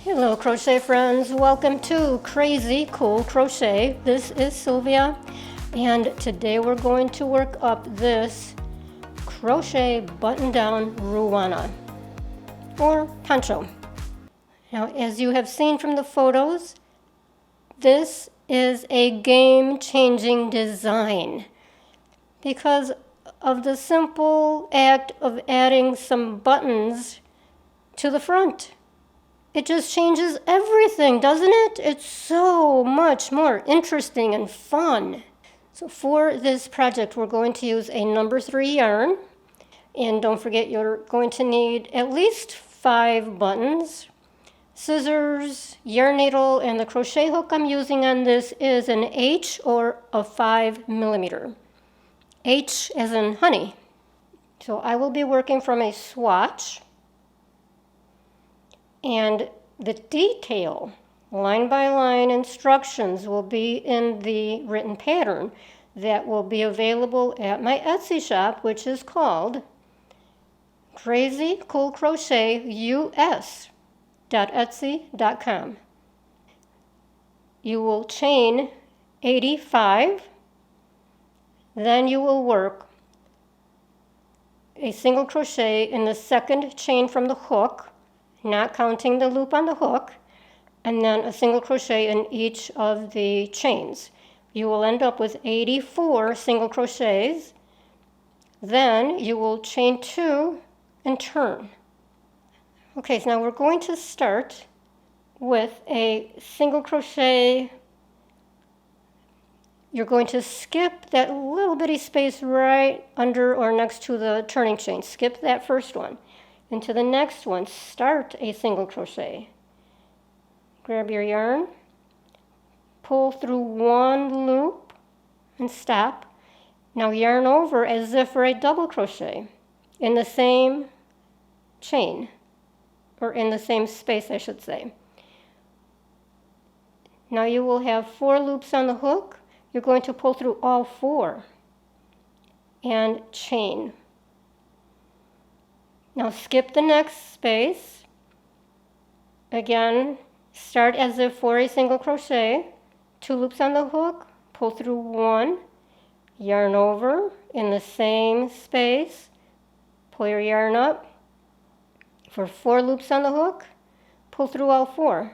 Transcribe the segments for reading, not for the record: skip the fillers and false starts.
Hello crochet friends, welcome to Crazy Cool Crochet. This is Sylvia and today we're going to work up this crochet button down Ruana or poncho. Now as you have seen from the photos, this is a game-changing design because of the simple act of adding some buttons to the front. It just changes everything, doesn't it? It's so much more interesting and fun. So for this project, we're going to use a number 3 yarn. And don't forget, you're going to need at least 5 buttons, scissors, yarn needle, and the crochet hook I'm using on this is an H or a 5mm. H as in honey. So I will be working from a swatch. And the detail, line by line instructions will be in the written pattern that will be available at my Etsy shop, which is called Crazy Cool Crochet US.etsy.com. You will chain 85, then you will work a single crochet in the second chain from the hook, not counting the loop on the hook, and then a single crochet in each of the chains. You will end up with 84 single crochets. Then you will chain 2 and turn. Okay, so now we're going to start with a single crochet. You're going to skip that little bitty space right under or next to the turning chain. Skip that first one. Into the next one, start a single crochet. Grab your yarn, pull through one loop and stop. Now yarn over as if for a double crochet in the same chain, or in the same space I should say. Now you will have 4 loops on the hook. You're going to pull through all 4 and chain. Now skip the next space. Again, start as if for a single crochet. 2 loops on the hook, pull through 1, yarn over in the same space, pull your yarn up for 4 loops on the hook, pull through all 4,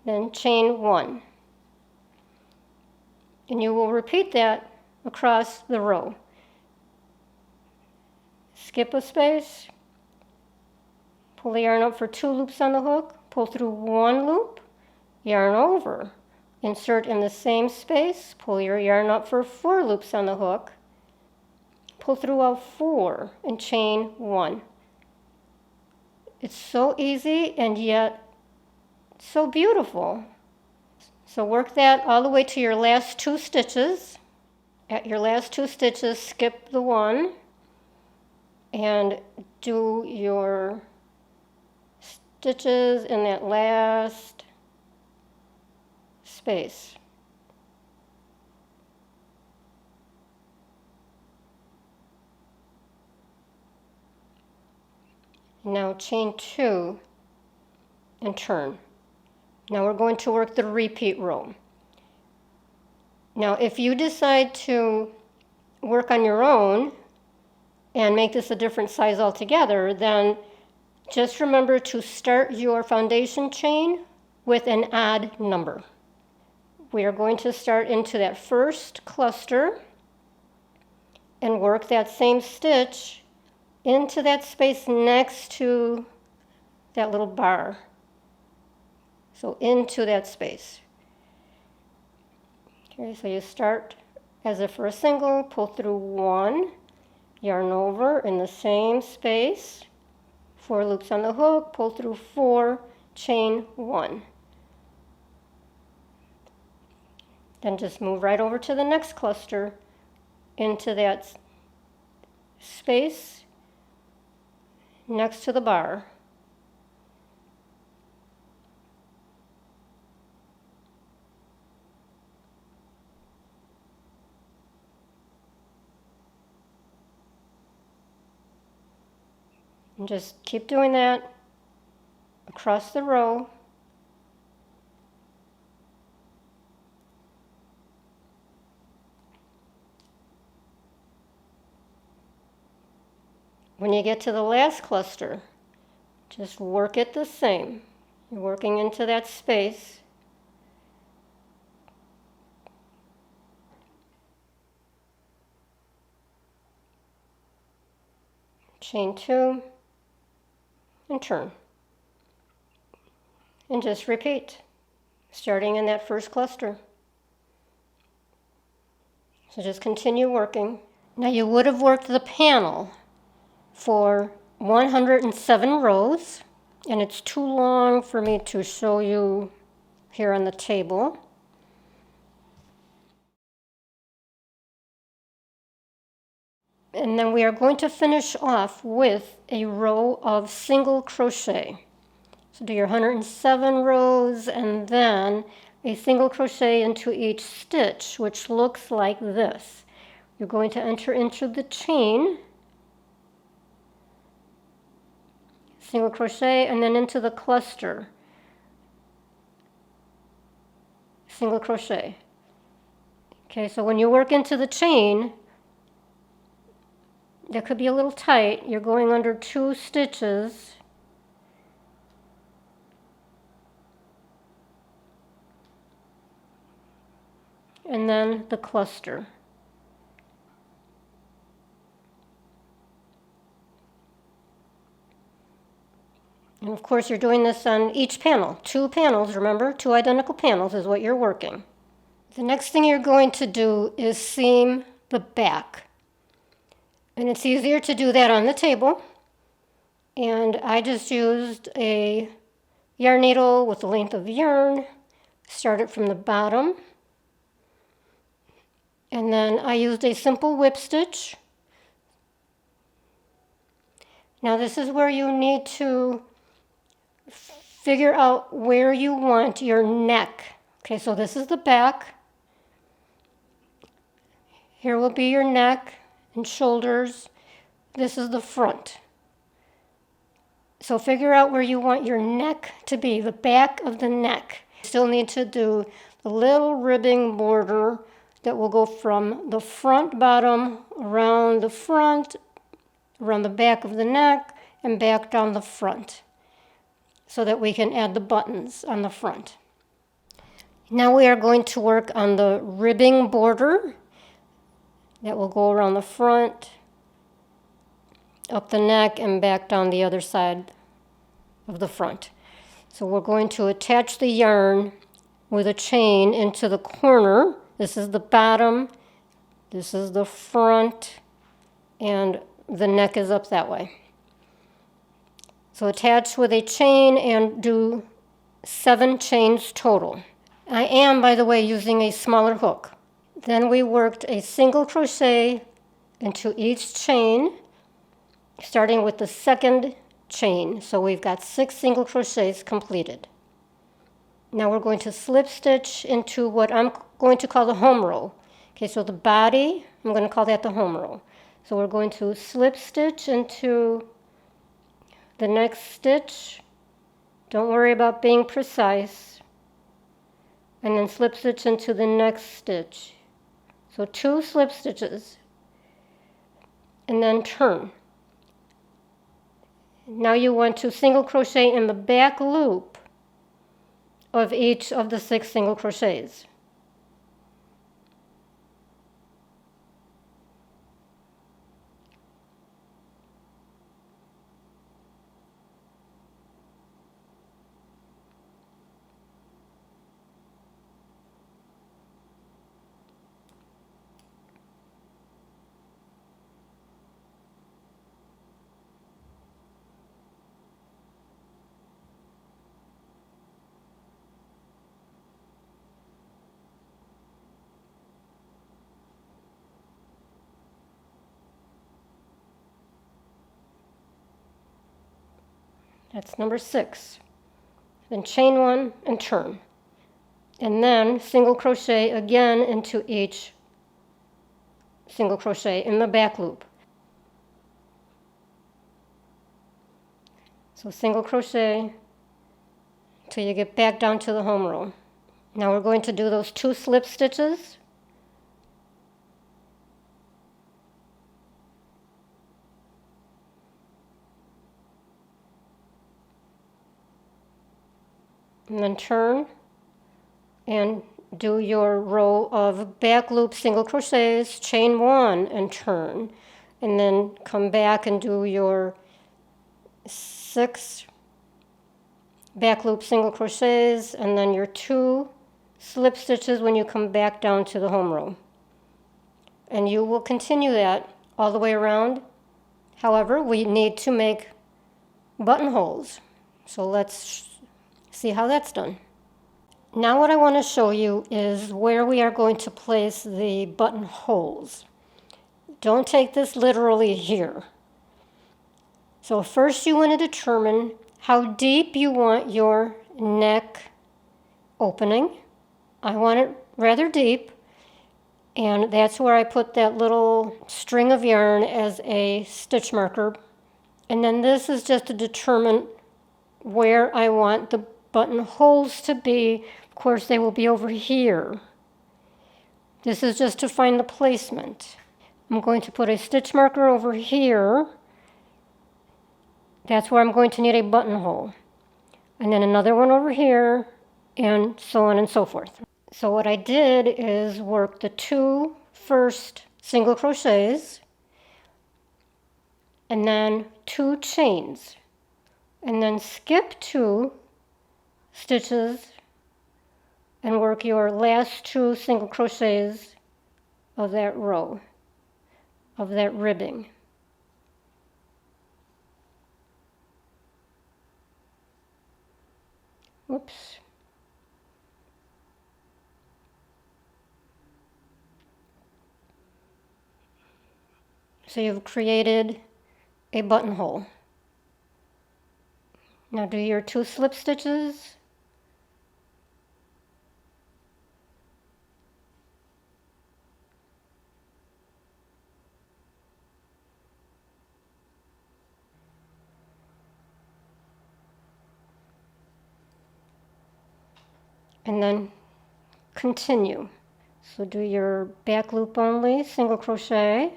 then chain 1. And you will repeat that across the row. Skip a space, pull the yarn up for 2 loops on the hook, pull through 1 loop, yarn over, insert in the same space, pull your yarn up for 4 loops on the hook, pull through all 4 and chain 1. It's so easy and yet so beautiful. So work that all the way to your last 2 stitches. At your last 2 stitches, skip the one and do your stitches in that last space. Now chain 2 and turn. Now we're going to work the repeat row. Now if you decide to work on your own and make this a different size altogether, then just remember to start your foundation chain with an odd number. We are going to start into that first cluster and work that same stitch into that space next to that little bar. So into that space. Okay, so you start as if for a single, pull through 1, yarn over in the same space, 4 loops on the hook, pull through 4, chain 1. Then just move right over to the next cluster into that space next to the bar. And just keep doing that across the row. When you get to the last cluster, just work it the same. You're working into that space. Chain 2 and turn. And just repeat, starting in that first cluster. So just continue working. Now you would have worked the panel for 107 rows, and it's too long for me to show you here on the table. And then we are going to finish off with a row of single crochet. So do your 107 rows and then a single crochet into each stitch, which looks like this. You're going to enter into the chain, single crochet, and then into the cluster, single crochet. Okay, so when you work into the chain, that could be a little tight. You're going under 2 stitches. And then the cluster. And of course you're doing this on each panel. 2 panels, remember? 2 identical panels is what you're working. The next thing you're going to do is seam the back. And it's easier to do that on the table. And I just used a yarn needle with a length of yarn. Started from the bottom. And then I used a simple whip stitch. Now this is where you need to figure out where you want your neck. Okay, so this is the back. Here will be your neck and shoulders. This is the front. So figure out where you want your neck to be, the back of the neck. You still need to do the little ribbing border that will go from the front bottom around the front, around the back of the neck, and back down the front, so that we can add the buttons on the front. Now we are going to work on the ribbing border that will go around the front, up the neck, and back down the other side of the front. So we're going to attach the yarn with a chain into the corner. This is the bottom, this is the front, and the neck is up that way. So attach with a chain and do 7 chains total. I am, by the way, using a smaller hook. Then we worked a single crochet into each chain, starting with the second chain. So we've got 6 single crochets completed. Now we're going to slip stitch into what I'm going to call the home row. Okay, so the body, I'm going to call that the home row. So we're going to slip stitch into the next stitch. Don't worry about being precise. And then slip stitch into the next stitch. So 2 slip stitches. And then turn. Now you want to single crochet in the back loop of each of the 6 single crochets. That's number 6. Then chain 1 and turn. And then single crochet again into each single crochet in the back loop. So single crochet till you get back down to the home row. Now we're going to do those 2 slip stitches. And then turn and do your row of back loop single crochets, chain 1 and turn. And then come back and do your 6 back loop single crochets and then your 2 slip stitches when you come back down to the home row. And you will continue that all the way around. However, we need to make buttonholes. So let's see how that's done. Now what I want to show you is where we are going to place the buttonholes. Don't take this literally here. So first you want to determine how deep you want your neck opening. I want it rather deep, and that's where I put that little string of yarn as a stitch marker. And then this is just to determine where I want the buttonholes to be. Of course, they will be over here. This is just to find the placement. I'm going to put a stitch marker over here. That's where I'm going to need a buttonhole. And then another one over here, and so on and so forth. So what I did is work the 2 first single crochets, and then 2 chains, and then skip 2 stitches and work your last 2 single crochets of that row, of that ribbing. Whoops. So you've created a buttonhole. Now do your 2 slip stitches. And then continue. So do your back loop only, single crochet.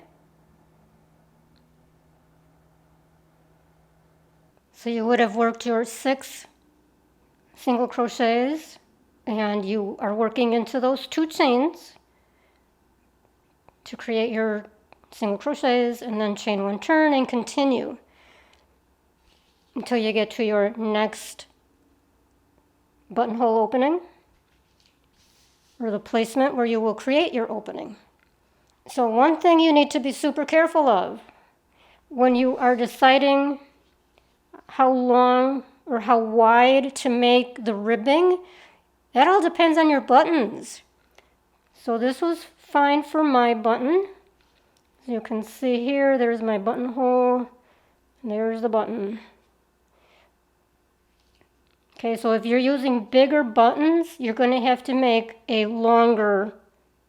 So you would have worked your 6 single crochets, and you are working into those 2 chains to create your single crochets, and then chain 1, turn, and continue until you get to your next buttonhole opening, or the placement where you will create your opening. So one thing you need to be super careful of when you are deciding how long or how wide to make the ribbing, that all depends on your buttons. So this was fine for my button. As you can see here, there's my buttonhole, and there's the button. Okay, so if you're using bigger buttons, you're going to have to make a longer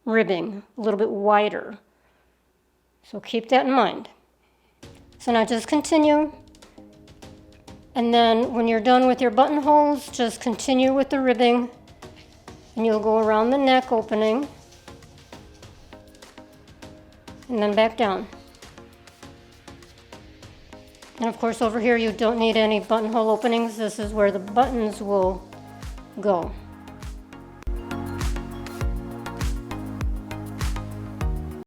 ribbing, a little bit wider. So keep that in mind. So now just continue. And then when you're done with your buttonholes, just continue with the ribbing, and you'll go around the neck opening and then back down. And of course over here you don't need any buttonhole openings. This is where the buttons will go.